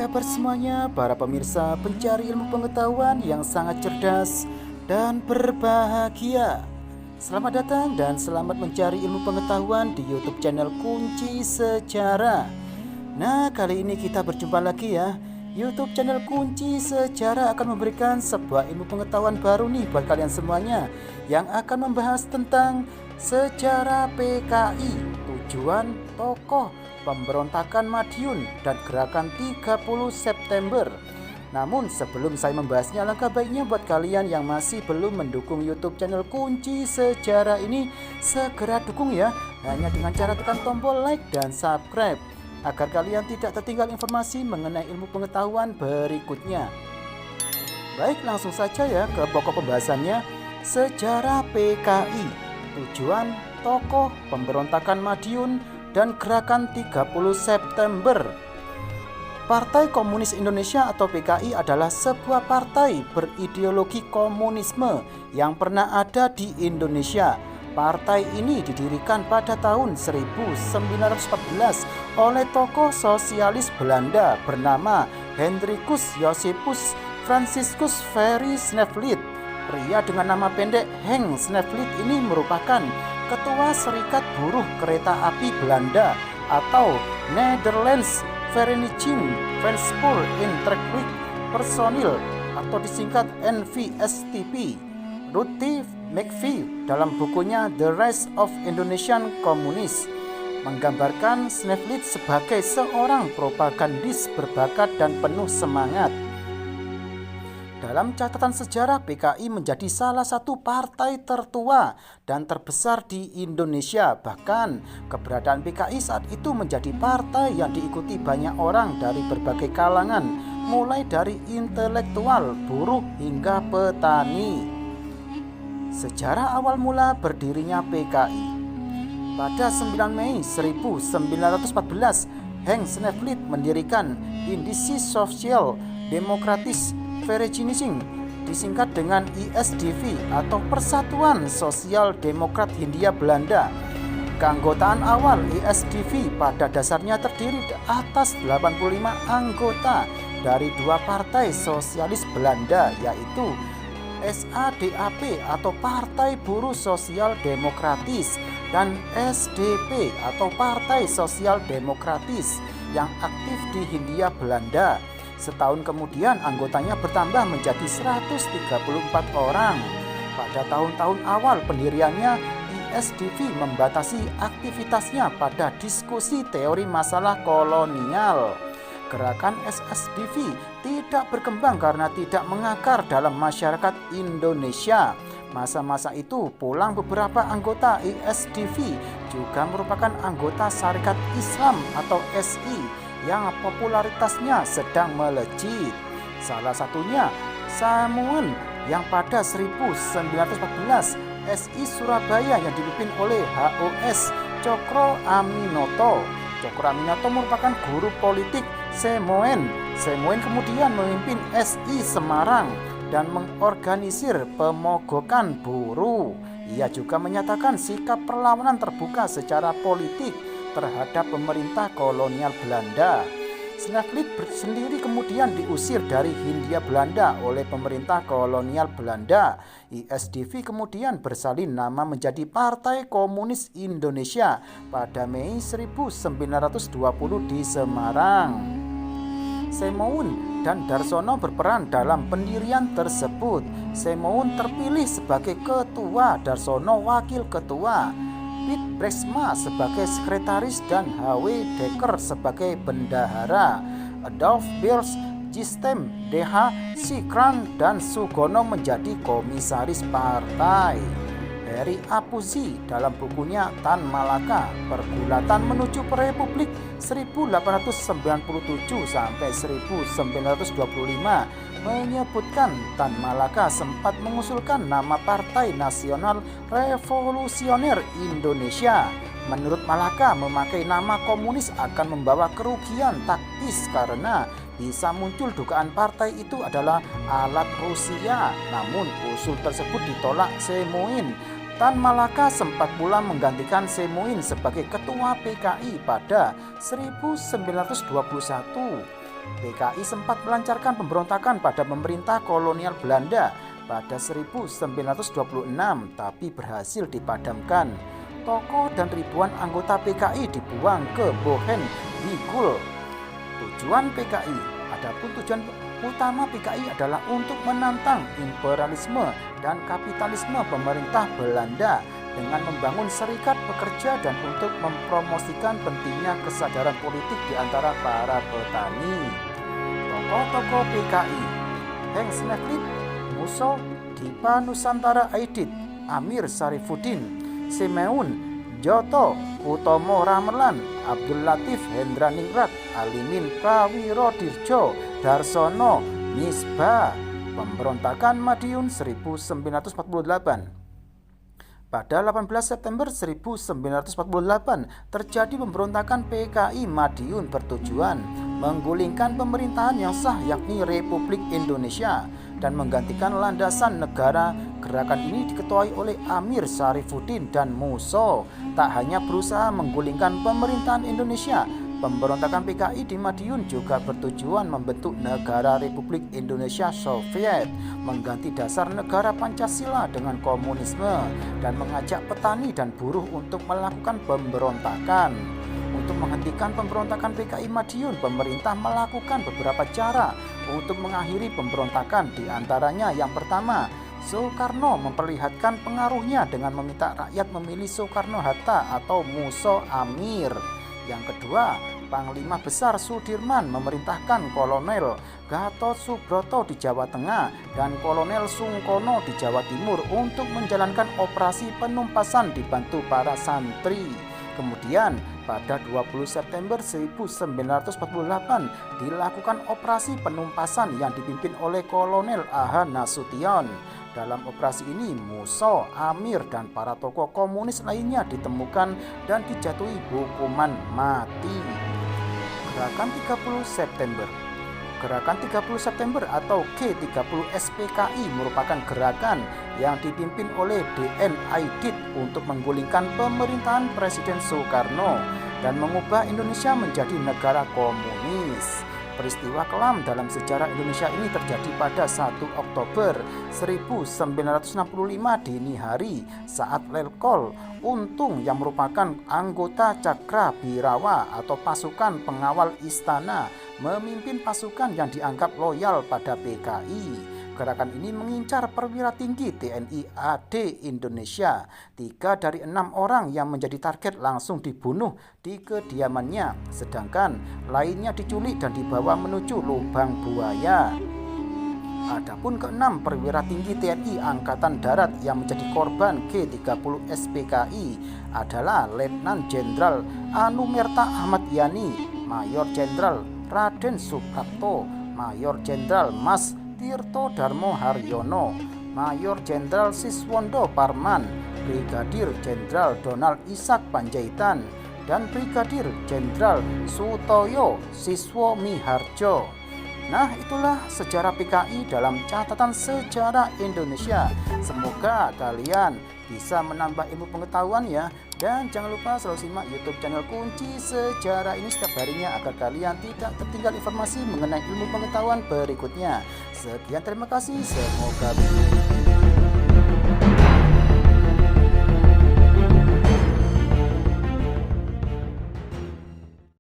kabar semuanya para pemirsa pencari ilmu pengetahuan yang sangat cerdas dan berbahagia? Selamat datang dan selamat mencari ilmu pengetahuan di YouTube channel Kunci Sejarah. Nah, kali ini kita berjumpa lagi ya. YouTube channel Kunci Sejarah akan memberikan sebuah ilmu pengetahuan baru nih buat kalian semuanya, yang akan membahas tentang sejarah PKI, tujuan, tokoh, pemberontakan Madiun, dan gerakan 30 September. Namun sebelum saya membahasnya, alangkah baiknya buat kalian yang masih belum mendukung YouTube channel Kunci Sejarah ini, segera dukung ya, hanya dengan cara tekan tombol like dan subscribe, agar kalian tidak tertinggal informasi mengenai ilmu pengetahuan berikutnya. Baik, langsung saja ya ke pokok pembahasannya. Sejarah PKI, tujuan, tokoh, pemberontakan Madiun, dan gerakan 30 September. Partai Komunis Indonesia atau PKI adalah sebuah partai berideologi komunisme yang pernah ada di Indonesia. Partai ini didirikan pada tahun 1914 oleh tokoh sosialis Belanda bernama Hendrikus Josephus Franciscus Ferry Snevely. Pria dengan nama pendek Henk Snevely ini merupakan Ketua Serikat Buruh Kereta Api Belanda atau Netherlands Vereniging Transport Intertwig Personeel atau disingkat NVSTP. Rudy McVie dalam bukunya The Rise of Indonesian Communists menggambarkan Snevely sebagai seorang propagandis berbakat dan penuh semangat. Dalam catatan sejarah, PKI menjadi salah satu partai tertua dan terbesar di Indonesia. Bahkan keberadaan PKI saat itu menjadi partai yang diikuti banyak orang dari berbagai kalangan, mulai dari intelektual, buruh hingga petani. Sejarah awal mula berdirinya PKI. Pada 9 Mei 1914, Henk Snevely mendirikan Indische Sosiaal Democratische Vereniging, disingkat dengan ISDV atau Persatuan Sosial Demokrat Hindia Belanda. Keanggotaan awal ISDV pada dasarnya terdiri atas 85 anggota dari dua partai sosialis Belanda, yaitu SADAP atau Partai Buruh Sosial Demokratis dan SDP atau Partai Sosial Demokratis yang aktif di Hindia Belanda. Setahun kemudian anggotanya bertambah menjadi 134 orang. Pada tahun-tahun awal pendiriannya, ISDV membatasi aktivitasnya pada diskusi teori masalah kolonial. Gerakan SSDV tidak berkembang karena tidak mengakar dalam masyarakat Indonesia. Masa-masa itu pulang beberapa anggota ISDV juga merupakan anggota Sarekat Islam atau SI yang popularitasnya sedang melejit. Salah satunya Samoen yang pada 1914 SI Surabaya yang dipimpin oleh HOS Cokro Aminoto. Cokro Aminoto merupakan guru politik Samoen. Samoen kemudian memimpin SI Semarang dan mengorganisir pemogokan buruh. Ia juga menyatakan sikap perlawanan terbuka secara politik terhadap pemerintah kolonial Belanda. Snevely sendiri kemudian diusir dari Hindia Belanda oleh pemerintah kolonial Belanda. ISDV kemudian bersalin nama menjadi Partai Komunis Indonesia pada Mei 1920 di Semarang. Samoen dan Darsono berperan dalam pendirian tersebut. Samoen terpilih sebagai ketua, Darsono wakil ketua, Piet Breksma sebagai sekretaris dan H.W. Dekker sebagai bendahara. Adolf Beers, Gistem, DH, Sikran, dan Sugono menjadi komisaris partai. Heri Apuzi dalam bukunya Tan Malaka, Pergulatan Menuju Republik 1897 sampai 1925 menyebutkan Tan Malaka sempat mengusulkan nama Partai Nasional Revolusioner Indonesia. Menurut Malaka, memakai nama komunis akan membawa kerugian taktis karena bisa muncul dugaan partai itu adalah alat Rusia. Namun usul tersebut ditolak Samoen. Tan Malaka sempat pula menggantikan Samoen sebagai ketua PKI pada 1921. PKI sempat melancarkan pemberontakan pada pemerintah kolonial Belanda pada 1926, tapi berhasil dipadamkan. Tokoh dan ribuan anggota PKI dibuang ke Bohen Wigul. Adapun tujuan utama PKI adalah untuk menantang imperialisme dan kapitalisme pemerintah Belanda dengan membangun serikat pekerja dan untuk mempromosikan pentingnya kesadaran politik di antara para petani. Tokoh-tokoh PKI: Heng Sneflit, Muso, Dipa Nusantara Aidit, Amir Sarifuddin, Simeun Joto, Utomo Ramelan, Abdul Latif Hendraningrat, Alimin Prawirodirjo, Darsono Misbah. Pemberontakan Madiun 1948. Pada 18 September 1948 terjadi pemberontakan PKI Madiun bertujuan menggulingkan pemerintahan yang sah yakni Republik Indonesia dan menggantikan landasan negara. Gerakan ini diketuai oleh Amir Sarifuddin dan Muso. Tak hanya berusaha menggulingkan pemerintahan Indonesia, pemberontakan PKI di Madiun juga bertujuan membentuk negara Republik Indonesia Soviet, mengganti dasar negara Pancasila dengan komunisme, dan mengajak petani dan buruh untuk melakukan pemberontakan. Untuk menghentikan pemberontakan PKI Madiun, pemerintah melakukan beberapa cara untuk mengakhiri pemberontakan. Di antaranya, yang pertama, Soekarno memperlihatkan pengaruhnya dengan meminta rakyat memilih Soekarno-Hatta atau Muso Amir. Yang kedua, Panglima Besar Sudirman memerintahkan Kolonel Gatot Subroto di Jawa Tengah dan Kolonel Sungkono di Jawa Timur untuk menjalankan operasi penumpasan dibantu para santri. Kemudian pada 20 September 1948 dilakukan operasi penumpasan yang dipimpin oleh Kolonel A.H. Nasution. Dalam operasi ini, Muso, Amir, dan para tokoh komunis lainnya ditemukan dan dijatuhi hukuman mati. Gerakan 30 September. Gerakan 30 September atau G30 SPKI merupakan gerakan yang dipimpin oleh D.N. Aidit untuk menggulingkan pemerintahan Presiden Soekarno dan mengubah Indonesia menjadi negara komunis. Peristiwa kelam dalam sejarah Indonesia ini terjadi pada 1 Oktober 1965 dini hari saat Letkol Untung yang merupakan anggota Cakrabirawa atau pasukan pengawal istana memimpin pasukan yang dianggap loyal pada PKI. Gerakan ini mengincar perwira tinggi TNI AD Indonesia. 3 dari 6 orang yang menjadi target langsung dibunuh di kediamannya, sedangkan lainnya diculik dan dibawa menuju lubang buaya. Adapun ke-6 perwira tinggi TNI Angkatan Darat yang menjadi korban G30 SPKI adalah Letnan Jenderal Anumerta Ahmad Yani, Mayor Jenderal Raden Suprapto, Mayor Jenderal Mas Tirto Darmo Haryono, Mayor Jenderal Siswondo Parman, Brigadir Jenderal Donald Ishak Panjaitan, dan Brigadir Jenderal Sutoyo Siswo Miharjo. Nah, itulah sejarah PKI dalam catatan sejarah Indonesia. Semoga kalian bisa menambah ilmu pengetahuan ya. Dan jangan lupa selalu simak YouTube channel Kunci Sejarah ini setiap harinya agar kalian tidak tertinggal informasi mengenai ilmu pengetahuan berikutnya. Sekian, terima kasih. Semoga berhasil.